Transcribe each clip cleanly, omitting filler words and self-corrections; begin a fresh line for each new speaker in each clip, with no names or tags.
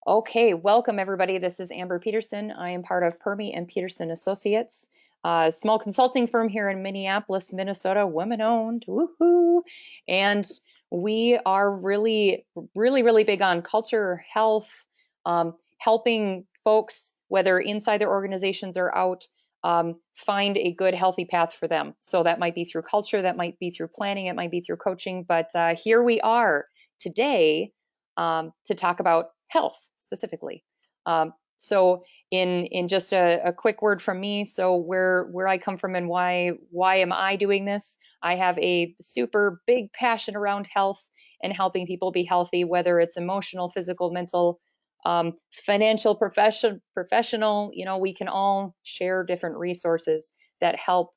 Okay, welcome everybody. This is Amber Peterson. I am part of Permy and Peterson Associates, a small consulting firm here in Minneapolis, Minnesota, women-owned. Woohoo! And we are really big on culture, health, helping folks, whether inside their organizations or out, find a good, healthy path for them. So that might be through culture, that might be through planning, it might be through coaching. But here we are today to talk about health specifically. So in just a quick word from me, so where I come from and why am I doing this? I have a super big passion around health and helping people be healthy, whether it's emotional, physical, mental, financial, professional. You know, we can all share different resources that help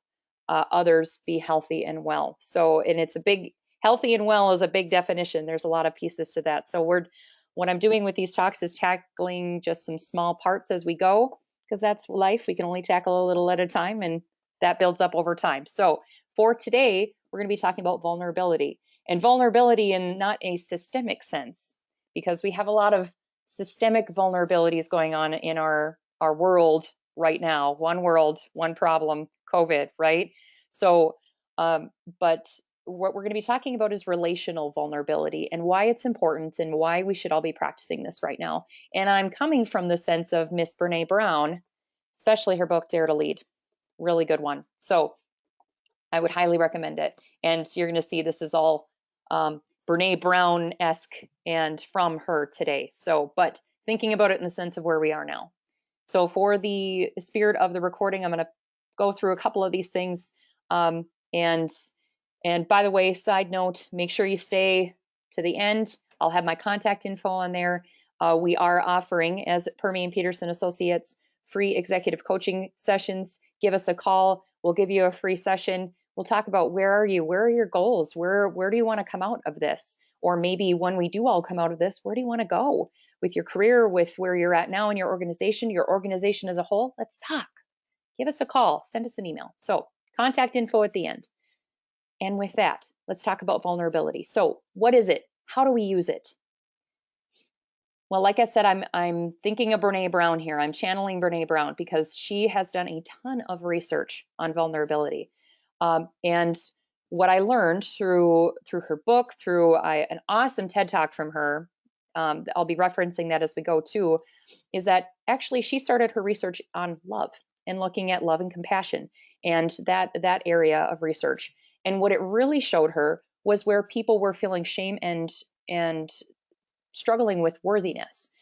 others be healthy and well. So, and it's a big healthy and well is a big definition. There's a lot of pieces to that. So what I'm doing with these talks is tackling just some small parts as we go, because that's life. We can only tackle a little at a time, and that builds up over time. So for today, we're going to be talking about vulnerability, and vulnerability in not a systemic sense, because we have a lot of systemic vulnerabilities going on in our world right now. One world, one problem, COVID, right? So, but what we're going to be talking about is relational vulnerability and why it's important and why we should all be practicing this right now. And I'm coming from the sense of Miss Brene Brown, especially her book Dare to Lead. Really good one. So I would highly recommend it. And you're going to see this is all Brene Brown-esque and from her today. So, but thinking about it in the sense of where we are now. So for the spirit of the recording, I'm going to go through a couple of these things. And by the way, side note, make sure you stay to the end. I'll have my contact info on there. We are offering, as Permy and Peterson Associates, free executive coaching sessions. Give us a call. We'll give you a free session. We'll talk about where are you? Where are your goals? Where do you want to come out of this? Or maybe when we do all come out of this, where do you want to go with your career, with where you're at now in your organization as a whole? Let's talk. Give us a call. Send us an email. So contact info at the end. And with that, let's talk about vulnerability. So what is it? How do we use it? Well, like I said, I'm thinking of Brene Brown here. I'm channeling Brene Brown because she has done a ton of research on vulnerability. And what I learned through her book, through an awesome TED Talk from her, I'll be referencing that as we go too, is that actually she started her research on love and looking at love and compassion and that area of research. And what it really showed her was where people were feeling shame and struggling with worthiness,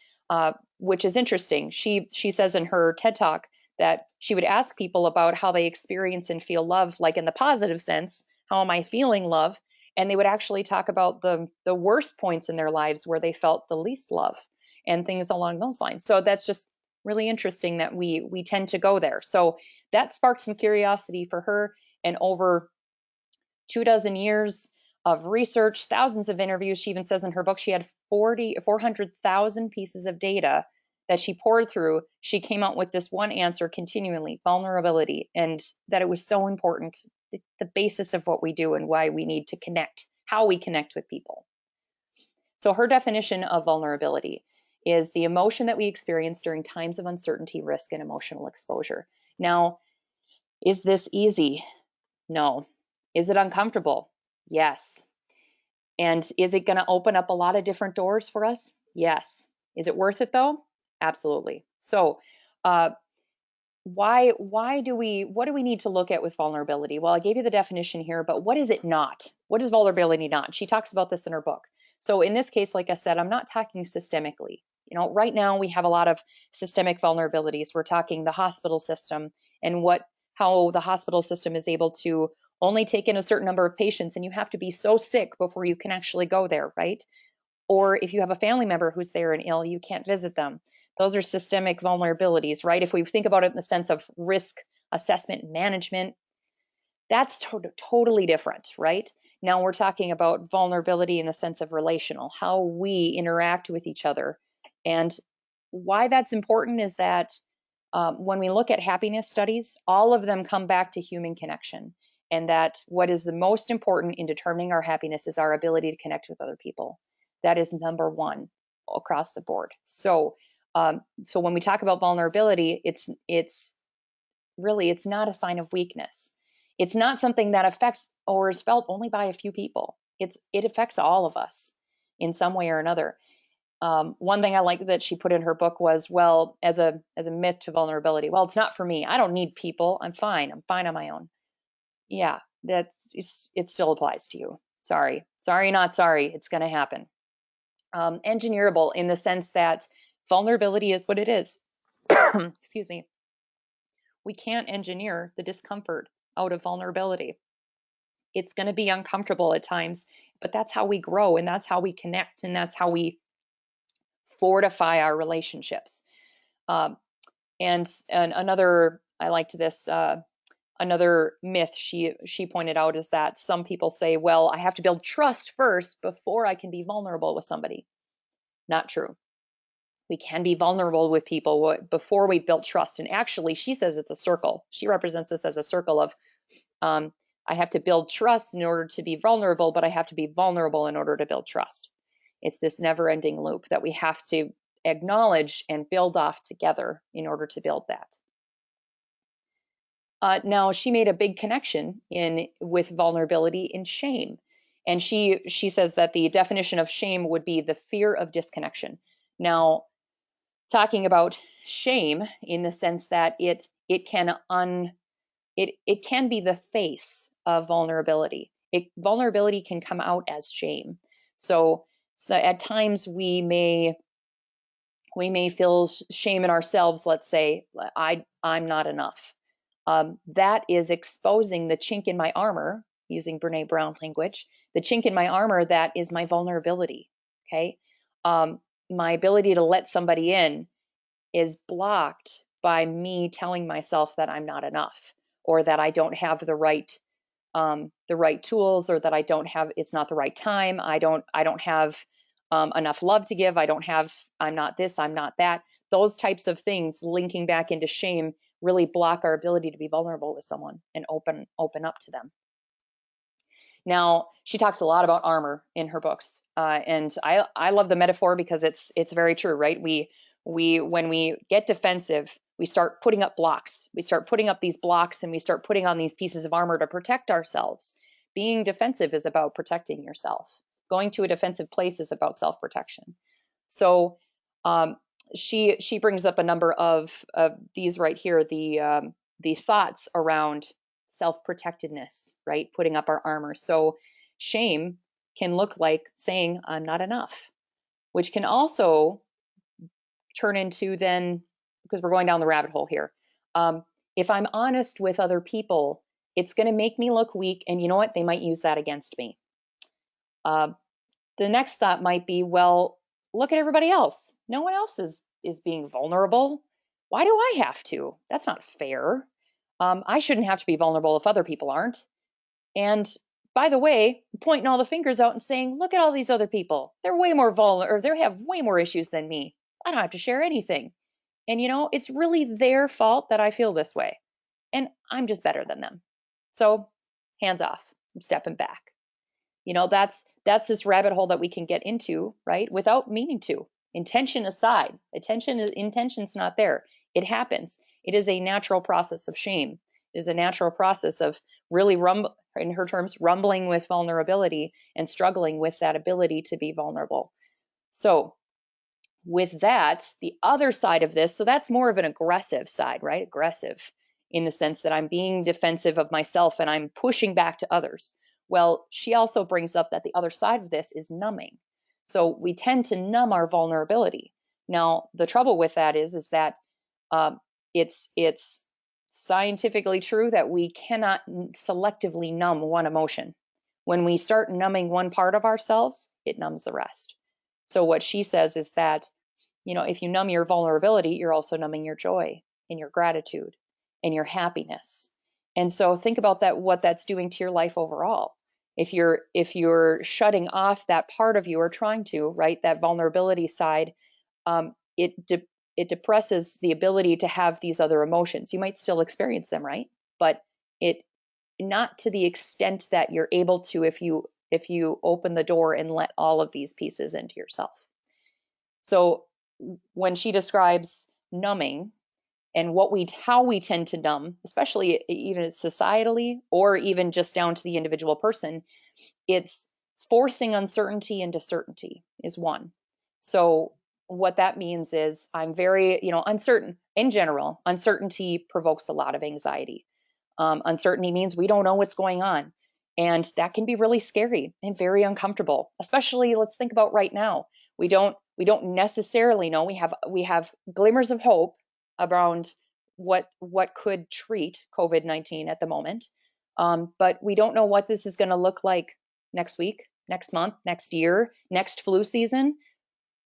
which is interesting. She says in her TED Talk that she would ask people about how they experience and feel love, like in the positive sense, how am I feeling love? And they would actually talk about the worst points in their lives where they felt the least love and things along those lines. So that's just really interesting that we tend to go there. So that sparked some curiosity for her, and over 24 years of research, thousands of interviews. She even says in her book she had 400,000 pieces of data that she poured through. She came out with this one answer continually: vulnerability, and that it was so important, the basis of what we do and why we need to connect, how we connect with people. So her definition of vulnerability is the emotion that we experience during times of uncertainty, risk, and emotional exposure. Now, is this easy? No. Is it uncomfortable? Yes. And is it going to open up a lot of different doors for us? Yes. Is it worth it though? Absolutely. So, what do we need to look at with vulnerability? Well, I gave you the definition here, but what is it not? What is vulnerability not? She talks about this in her book. So in this case, like I said, I'm not talking systemically. You know, right now we have a lot of systemic vulnerabilities. We're talking the hospital system and how the hospital system is able to only take in a certain number of patients, and you have to be so sick before you can actually go there, right? Or if you have a family member who's there and ill, you can't visit them. Those are systemic vulnerabilities, right? If we think about it in the sense of risk assessment management, that's totally different, right? Now we're talking about vulnerability in the sense of relational, how we interact with each other. And why that's important is that when we look at happiness studies, all of them come back to human connection. And that what is the most important in determining our happiness is our ability to connect with other people. That is number one. across the board. So so when we talk about vulnerability, it's really, it's not a sign of weakness. It's not something that affects or is felt only by a few people. It affects all of us in some way or another. One thing I like that she put in her book was, well, as a myth to vulnerability, well, it's not for me. I don't need people. I'm fine on my own. Yeah, it still applies to you. Sorry, not sorry. It's going to happen. Engineerable in the sense that vulnerability is what it is. Excuse me. We can't engineer the discomfort out of vulnerability. It's going to be uncomfortable at times, but that's how we grow, and that's how we connect, and that's how we fortify our relationships. And another, I liked this, another myth she pointed out is that some people say, well, I have to build trust first before I can be vulnerable with somebody. Not true. We can be vulnerable with people before we've built trust. And actually, she says it's a circle. She represents this as a circle of, I have to build trust in order to be vulnerable, but I have to be vulnerable in order to build trust. It's this never-ending loop that we have to acknowledge and build off together in order to build that. Now, she made a big connection with vulnerability in shame. And she says that the definition of shame would be the fear of disconnection. Now, talking about shame in the sense that it can be the face of vulnerability. Vulnerability can come out as shame. So at times we may feel shame in ourselves. Let's say I'm not enough. That is exposing the chink in my armor, using Brene Brown language. The chink in my armor, that is my vulnerability. Okay, my ability to let somebody in is blocked by me telling myself that I'm not enough, or that I don't have the right tools, or that it's not the right time. I don't have enough love to give. I'm not this, I'm not that. Those types of things linking back into shame really block our ability to be vulnerable with someone and open up to them. Now, she talks a lot about armor in her books, and I love the metaphor because it's very true, right? We when we get defensive, we start putting up blocks. We start putting up these blocks, and we start putting on these pieces of armor to protect ourselves. Being defensive is about protecting yourself. Going to a defensive place is about self-protection. So she brings up a number of these right here, the thoughts around self-protectedness, right? Putting up our armor. So shame can look like saying, I'm not enough, which can also turn into, then, because we're going down the rabbit hole here, if I'm honest with other people, it's going to make me look weak, and you know what? They might use that against me. The next thought might be, well, look at everybody else. No one else is being vulnerable. Why do I have to? That's not fair. I shouldn't have to be vulnerable if other people aren't. And by the way, pointing all the fingers out and saying, look at all these other people. They're way more vulnerable, or they have way more issues than me. I don't have to share anything. And it's really their fault that I feel this way. And I'm just better than them. So hands off. I'm stepping back. That's this rabbit hole that we can get into, right? Without meaning to. Intention aside. Intention's not there. It happens. It is a natural process of shame. It is a natural process of really, in her terms, rumbling with vulnerability and struggling with that ability to be vulnerable. So with that, the other side of this, so that's more of an aggressive side, right? Aggressive in the sense that I'm being defensive of myself and I'm pushing back to others. Well, she also brings up that the other side of this is numbing. So we tend to numb our vulnerability. Now, the trouble with that is that it's scientifically true that we cannot selectively numb one emotion. When we start numbing one part of ourselves, it numbs the rest. So what she says is that, if you numb your vulnerability, you're also numbing your joy and your gratitude and your happiness. And so think about that, what that's doing to your life overall. If you're shutting off that part of you, or trying to, right, that vulnerability side, it depresses the ability to have these other emotions. You might still experience them, right? But it not to the extent that you're able to if you open the door and let all of these pieces into yourself. So when she describes numbing and how we tend to numb, especially even societally or even just down to the individual person, it's forcing uncertainty into certainty is one. So what that means is I'm very, uncertain in general. Uncertainty provokes a lot of anxiety. Uncertainty means we don't know what's going on. And that can be really scary and very uncomfortable, especially let's think about right now. We don't necessarily know. We have glimmers of hope around what could treat COVID-19 at the moment. But we don't know what this is going to look like next week, next month, next year, next flu season.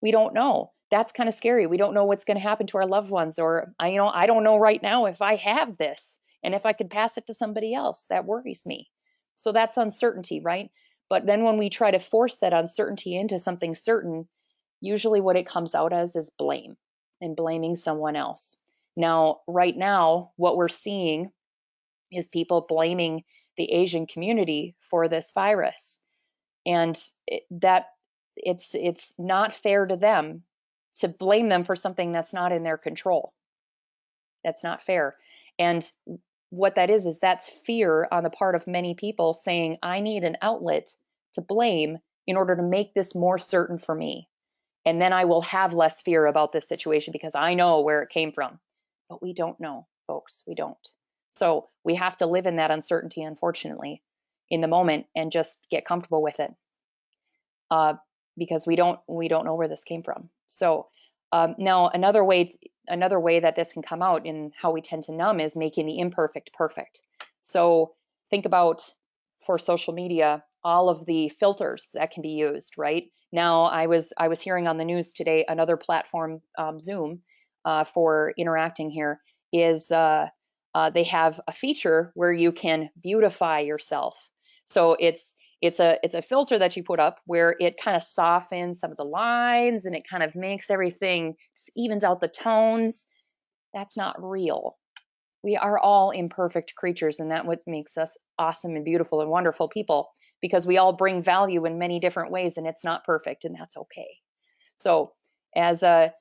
We don't know. That's kind of scary. We don't know what's going to happen to our loved ones, or I don't know right now if I have this and if I could pass it to somebody else. That worries me. So that's uncertainty, right? But then when we try to force that uncertainty into something certain, usually what it comes out as is blame and blaming someone else. Now, right now, what we're seeing is people blaming the Asian community for this virus. And it's not fair to them to blame them for something that's not in their control. That's not fair. And what that is that's fear on the part of many people saying, I need an outlet to blame in order to make this more certain for me. And then I will have less fear about this situation because I know where it came from. But we don't know, folks. We don't. So we have to live in that uncertainty, unfortunately, in the moment and just get comfortable with it. Because we don't know where this came from. So now another way that this can come out in how we tend to numb is making the imperfect perfect. So think about, for social media, all of the filters that can be used. Right now, I was hearing on the news today, another platform, Zoom, for interacting here, is they have a feature where you can beautify yourself. So it's a filter that you put up where it kind of softens some of the lines and it kind of makes everything, evens out the tones. That's not real. We are all imperfect creatures, and that's what makes us awesome and beautiful and wonderful people, because we all bring value in many different ways, and it's not perfect, and that's okay. So as a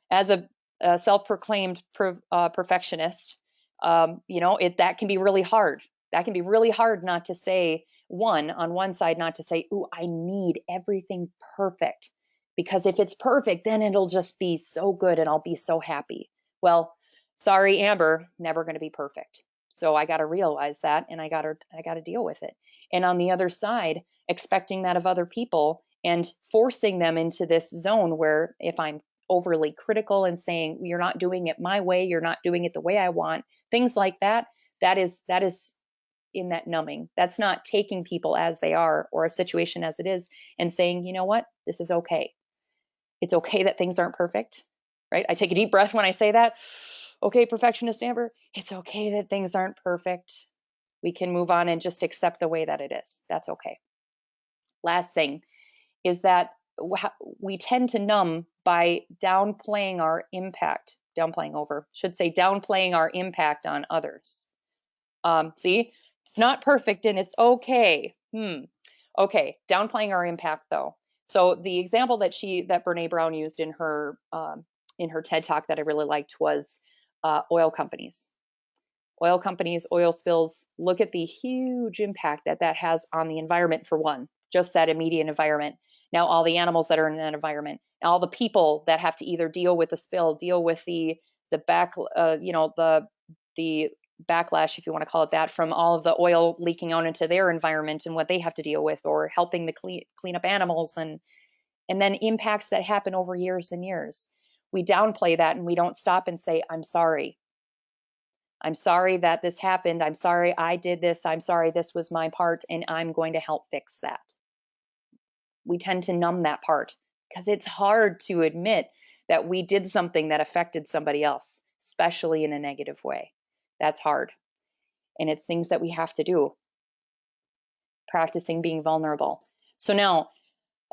self-proclaimed perfectionist, that can be really hard. That can be really hard not to say, on one side, not to say, ooh, I need everything perfect, because if it's perfect, then it'll just be so good and I'll be so happy. Well, sorry, Amber, never going to be perfect. So I got to realize that, and I got to deal with it. And on the other side, expecting that of other people and forcing them into this zone where if I'm overly critical and saying, you're not doing it my way, you're not doing it the way I want, things like that, that is in that numbing. That's not taking people as they are or a situation as it is and saying, you know what, this is okay. It's okay that things aren't perfect, right? I take a deep breath when I say that. Okay, perfectionist Amber, it's okay that things aren't perfect. We can move on and just accept the way that it is. That's okay. Last thing is that we tend to numb by downplaying our impact, downplaying our impact on others. See, it's not perfect and it's okay. Okay, downplaying our impact though. So the example that Brene Brown used in her TED Talk that I really liked was oil companies. Oil companies, oil spills, look at the huge impact that has on the environment, for one, just that immediate environment. Now, all the animals that are in that environment, all the people that have to either deal with the spill, deal with the backlash, if you want to call it that, from all of the oil leaking out into their environment and what they have to deal with, or helping to clean up animals, and then impacts that happen over years and years. We downplay that and we don't stop and say, I'm sorry. I'm sorry that this happened. I'm sorry I did this. I'm sorry this was my part, and I'm going to help fix that. We tend to numb that part because it's hard to admit that we did something that affected somebody else, especially in a negative way. That's hard. And it's things that we have to do. Practicing being vulnerable. So now,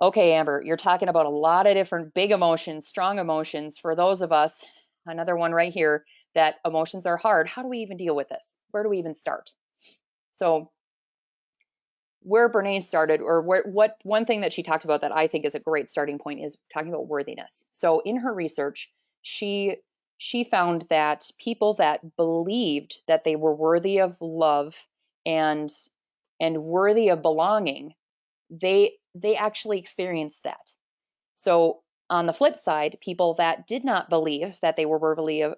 okay, Amber, you're talking about a lot of different big emotions, strong emotions. For those of us, another one right here, that emotions are hard. How do we even deal with this? Where do we even start? So where Brene started, or what one thing that she talked about that I think is a great starting point, is talking about worthiness. So in her research, she she found that people that believed that they were worthy of love and worthy of belonging, they actually experienced that. So on the flip side, people that did not believe that they were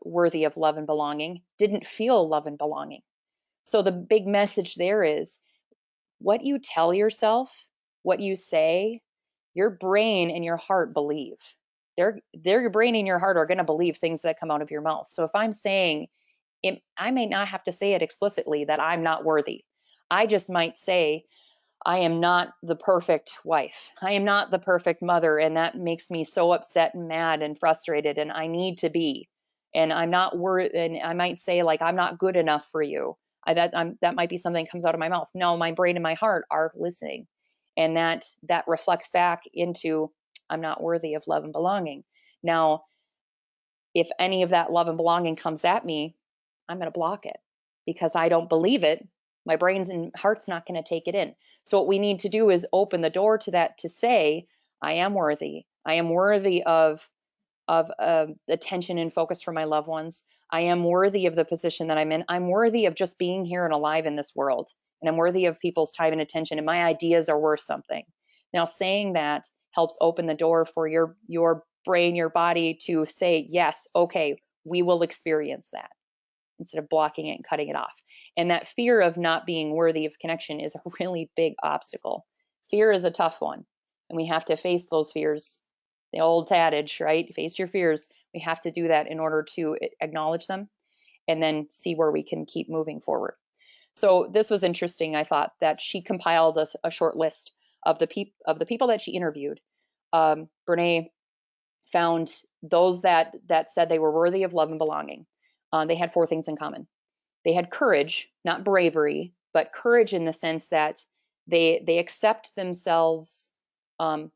worthy of love and belonging didn't feel love and belonging. So the big message there is, what you tell yourself, what you say, your brain and your heart believe. Your brain and your heart are going to believe things that come out of your mouth. So if I'm saying it, I may not have to say it explicitly that I'm not worthy. I just might say, I am not the perfect wife. I am not the perfect mother. And that makes me so upset and mad and frustrated. And I need to be. And I'm not worth, and I might say, like, I'm not good enough for you. That might be something that comes out of my mouth. No, my brain and my heart are listening. And that reflects back into, I'm not worthy of love and belonging. Now, if any of that love and belonging comes at me, I'm going to block it because I don't believe it. My brain's and heart's not going to take it in. So what we need to do is open the door to that, to say, I am worthy. I am worthy of attention and focus from my loved ones. I am worthy of the position that I'm in. I'm worthy of just being here and alive in this world. And I'm worthy of people's time and attention. And my ideas are worth something. Now, saying that helps open the door for your brain, your body to say, yes, okay, we will experience that, instead of blocking it and cutting it off. And that fear of not being worthy of connection is a really big obstacle. Fear is a tough one, and we have to face those fears. The old adage, right? Face your fears. We have to do that in order to acknowledge them and then see where we can keep moving forward. So this was interesting. I thought that she compiled a short list of the people that she interviewed. Brene found those that said they were worthy of love and belonging. They had four things in common. They had courage, not bravery, but courage in the sense that they accept themselves, and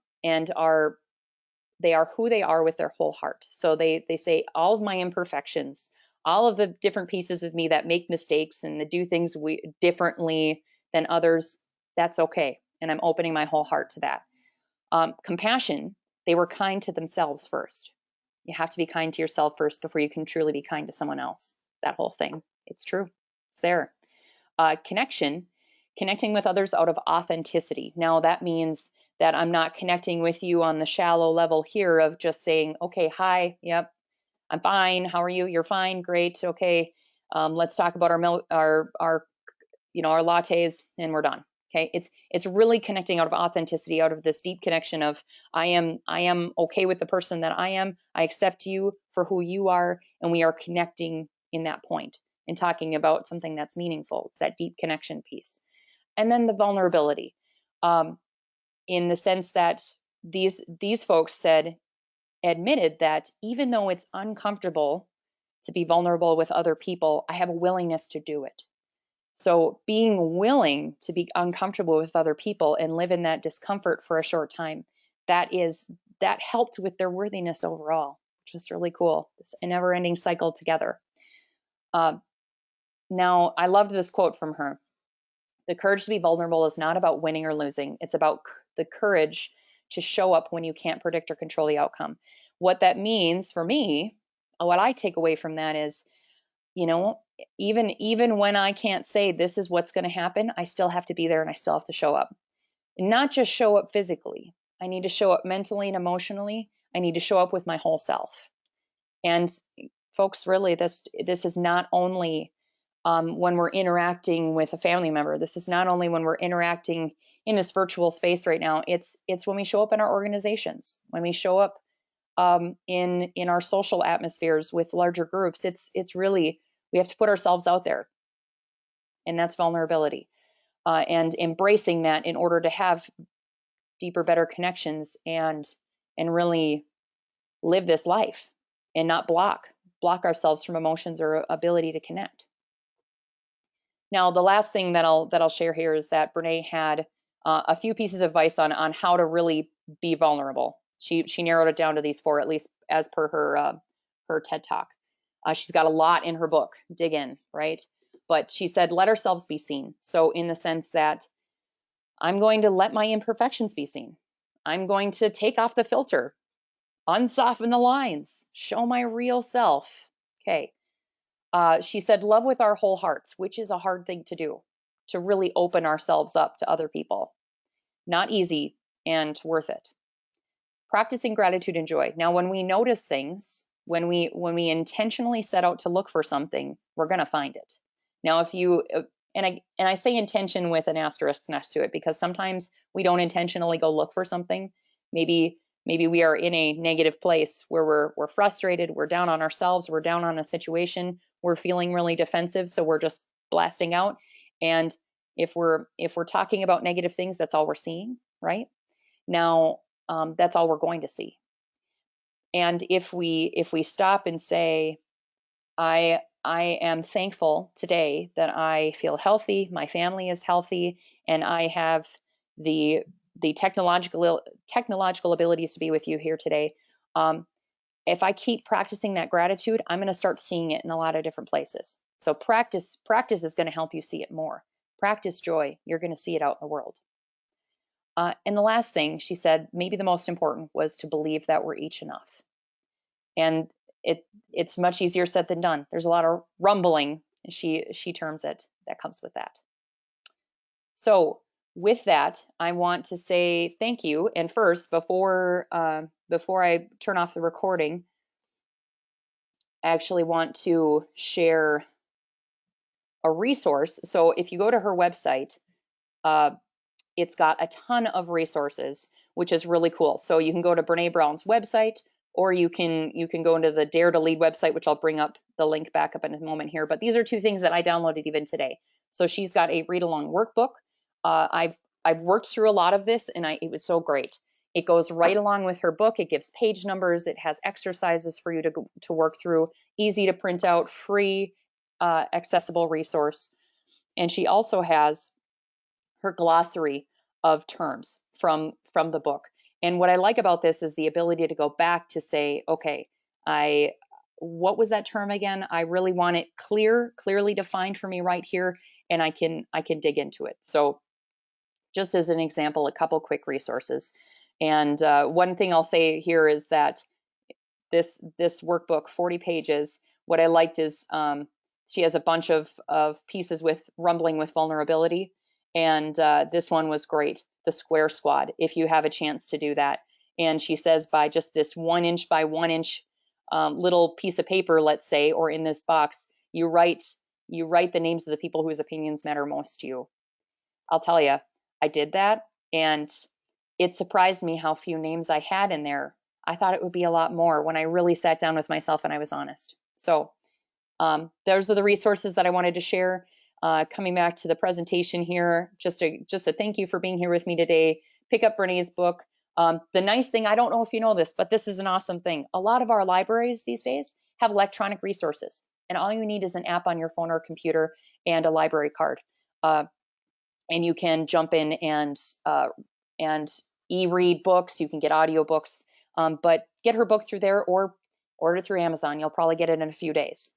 they are who they are with their whole heart. So they say, all of my imperfections, all of the different pieces of me that make mistakes and that do things differently than others, that's okay. And I'm opening my whole heart to that. Compassion, they were kind to themselves first. You have to be kind to yourself first before you can truly be kind to someone else. That whole thing, it's true. It's there. Connection, connecting with others out of authenticity. Now that means that I'm not connecting with you on the shallow level here of just saying, okay, hi, yep, I'm fine. How are you? You're fine. Great. Okay. Let's talk about our milk, our lattes, and we're done. Okay. It's really connecting out of authenticity, out of this deep connection of, I am okay with the person that I am. I accept you for who you are, and we are connecting in that point and talking about something that's meaningful. It's that deep connection piece. And then the vulnerability, in the sense that these folks admitted that even though it's uncomfortable to be vulnerable with other people, I have a willingness to do it. So being willing to be uncomfortable with other people and live in that discomfort for a short time, that helped with their worthiness overall, which was really cool. This never-ending cycle together. Now, I loved this quote from her. The courage to be vulnerable is not about winning or losing. It's about the courage to show up when you can't predict or control the outcome. What that means for me, what I take away from that is, even when I can't say this is what's going to happen, I still have to be there and I still have to show up. And not just show up physically. I need to show up mentally and emotionally. I need to show up with my whole self. And folks, really, this is not only when we're interacting with a family member. This is not only when we're interacting in this virtual space right now. It's when we show up in our organizations, when we show up in our social atmospheres with larger groups. It's really, we have to put ourselves out there, and that's vulnerability, and embracing that in order to have deeper, better connections and really live this life and not block ourselves from emotions or ability to connect. Now, the last thing that I'll share here is that Brene had a few pieces of advice on how to really be vulnerable. She narrowed it down to these four, at least as per her TED Talk. She's got a lot in her book. Dig in, right? But she said, let ourselves be seen. So in the sense that I'm going to let my imperfections be seen. I'm going to take off the filter, unsoften the lines, show my real self. Okay. She said, love with our whole hearts, which is a hard thing to do, to really open ourselves up to other people. Not easy and worth it. Practicing gratitude and joy. Now, when we notice things, when we intentionally set out to look for something, we're going to find it. Now, if you and I say intention with an asterisk next to it, because sometimes we don't intentionally go look for something. Maybe we are in a negative place where we're frustrated, we're down on ourselves, we're down on a situation, we're feeling really defensive, so we're just blasting out. And if we're talking about negative things, that's all we're seeing, right? Now, that's all we're going to see. And if we stop and say, I am thankful today that I feel healthy, my family is healthy, and I have the technological abilities to be with you here today. If I keep practicing that gratitude, I'm going to start seeing it in a lot of different places. So practice is going to help you see it more. Practice joy, you're going to see it out in the world. And the last thing she said, maybe the most important, was to believe that we're each enough. And it's much easier said than done. There's a lot of rumbling, she terms it, that comes with that. So with that, I want to say thank you. And first, before I turn off the recording, I actually want to share a resource. So if you go to her website, it's got a ton of resources, which is really cool. So you can go to Brene Brown's website, or you can go into the Dare to Lead website, which I'll bring up the link back up in a moment here. But these are two things that I downloaded even today. So she's got a read along workbook. I've worked through a lot of this, and it was so great. It goes right along with her book. It gives page numbers. It has exercises for you to work through. Easy to print out, free, accessible resource. And she also has her glossary of terms from the book. And what I like about this is the ability to go back to say, okay, what was that term again? I really want it clearly defined for me right here, and I can dig into it. So just as an example, a couple quick resources. And one thing I'll say here is that this workbook, 40 pages, what I liked is she has a bunch of pieces with rumbling with vulnerability. And this one was great, the Square Squad, if you have a chance to do that. And she says by just this 1 inch by 1 inch little piece of paper, let's say, or in this box, you write the names of the people whose opinions matter most to you. I'll tell you, I did that, and it surprised me how few names I had in there. I thought it would be a lot more when I really sat down with myself and I was honest. So those are the resources that I wanted to share. Coming back to the presentation here, just a thank you for being here with me today. Pick up Brene's book. The nice thing, I don't know if you know this, but this is an awesome thing. A lot of our libraries these days have electronic resources, and all you need is an app on your phone or computer and a library card. And you can jump in and e-read books. You can get audiobooks, but get her book through there or order through Amazon. You'll probably get it in a few days.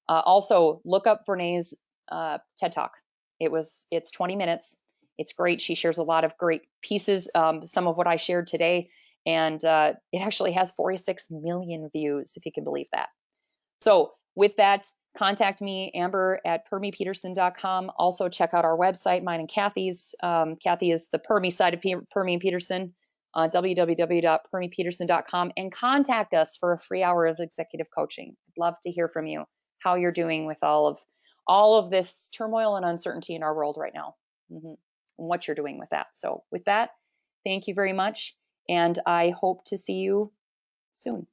Also, look up Brene's TED Talk. It's 20 minutes. It's great. She shares a lot of great pieces, some of what I shared today, and it actually has 46 million views, if you can believe that. So with that, contact me, Amber, at permypeterson.com. Also check out our website, mine and Kathy's. Kathy is the Permy side of Permy and Peterson, www.permypeterson.com, and contact us for a free hour of executive coaching. I'd love to hear from you, how you're doing with all of this turmoil and uncertainty in our world right now, and what you're doing with that. So with that, thank you very much, and I hope to see you soon.